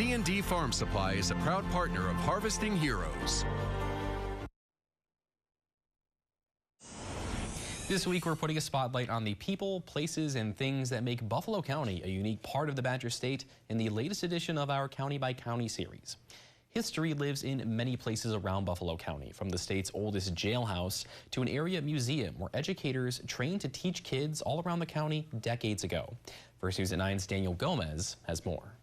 D&D Farm Supply is a proud partner of Harvesting Heroes. This week, we're putting a spotlight on the people, places, and things that make Buffalo County a unique part of the Badger State in the latest edition of our County by County series. History lives in many places around Buffalo County, from the state's oldest jailhouse to an area museum where educators trained to teach kids all around the county decades ago. First News at 9's Daniel Gomez has more.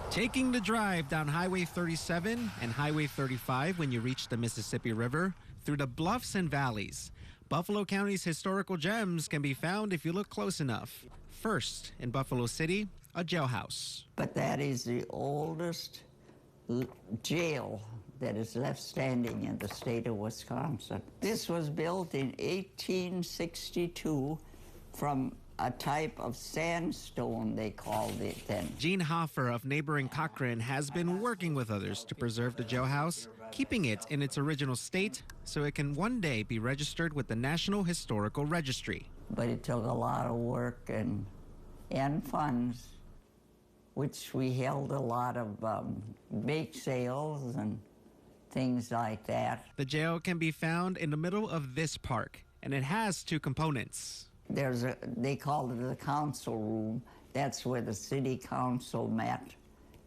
Taking the drive down Highway 37 and Highway 35 when you reach the Mississippi River, through the bluffs and valleys, Buffalo County's historical gems can be found if you look close enough. First, in Buffalo City, a jailhouse. But that is the oldest jail that is left standing in the state of Wisconsin. This was built in 1862 from a type of sandstone, they called it then. Gene Hoffer of neighboring Cochrane has been working with others to preserve the jailhouse, keeping it in its original state so it can one day be registered with the National Historical Registry. But it took a lot of work and funds, which we held a lot of bake sales and things like that. The jail can be found in the middle of this park, and it has two components. They called it the council room. That's where the city council met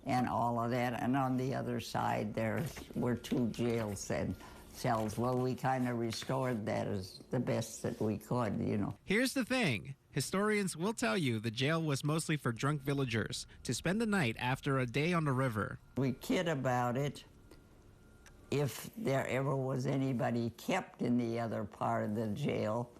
and all of that. And on the other side, there were two jail cells. Well, we kind of restored that as the best that we could, you know. Here's the thing. Historians will tell you the jail was mostly for drunk villagers to spend the night after a day on the river. We kid about it. If there ever was anybody kept in the other part of the jail,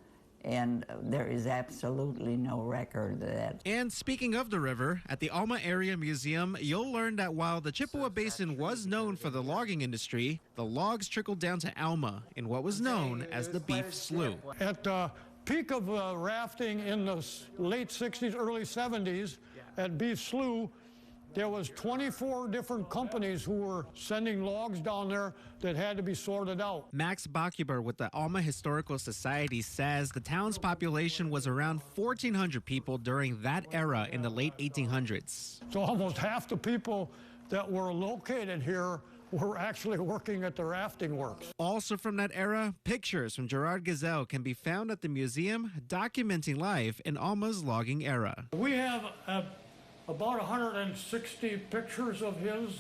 and there is absolutely no record of that. And speaking of the river, at the Alma Area Museum, you'll learn that while the Chippewa Basin was known for the logging industry, the logs trickled down to Alma in what was known as the Beef Slough. At the peak of rafting in the late 60s, early 70s, at Beef Slough, there was 24 different companies who were sending logs down there that had to be sorted out. Max Bachhuber with the Alma Historical Society says the town's population was around 1,400 people during that era in the late 1800s. So almost half the people that were located here were actually working at the rafting works. Also from that era, pictures from Gerard Gazelle can be found at the museum documenting life in Alma's logging era. We have about 160 pictures of his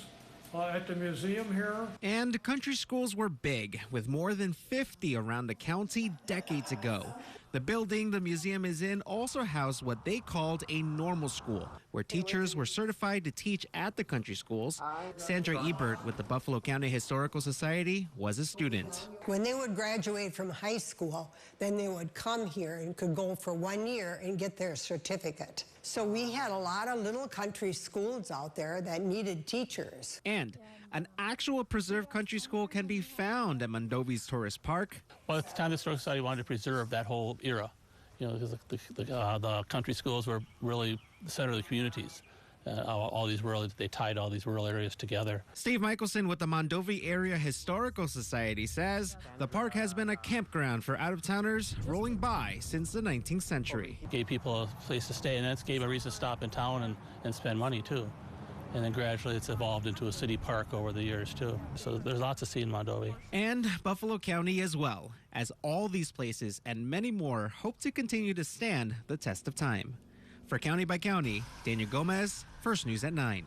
at the museum here. And country schools were big, with more than 50 around the county decades ago. The building the museum is in also housed what they called a normal school, where teachers were certified to teach at the country schools. Sandra Ebert with the Buffalo County Historical Society was a student. When they would graduate from high school, then they would come here and could go for 1 year and get their certificate. So we had a lot of little country schools out there that needed teachers. And an actual preserved country school can be found at Mondovi's Tourist Park. Well, at the time, the Historical Society wanted to preserve that whole era, you know, because the country schools were really the center of the communities. All these rural, they tied all these rural areas together. Steve Michelson with the Mondovi Area Historical Society says the park has been a campground for out-of-towners rolling by since the 19th century. It gave people a place to stay, and that gave a reason to stop in town and spend money, too. And then gradually it's evolved into a city park over the years, too. So there's lots to see in Mondovi. And Buffalo County as well, as all these places and many more hope to continue to stand the test of time. For County by County, Daniel Gomez, First News at 9.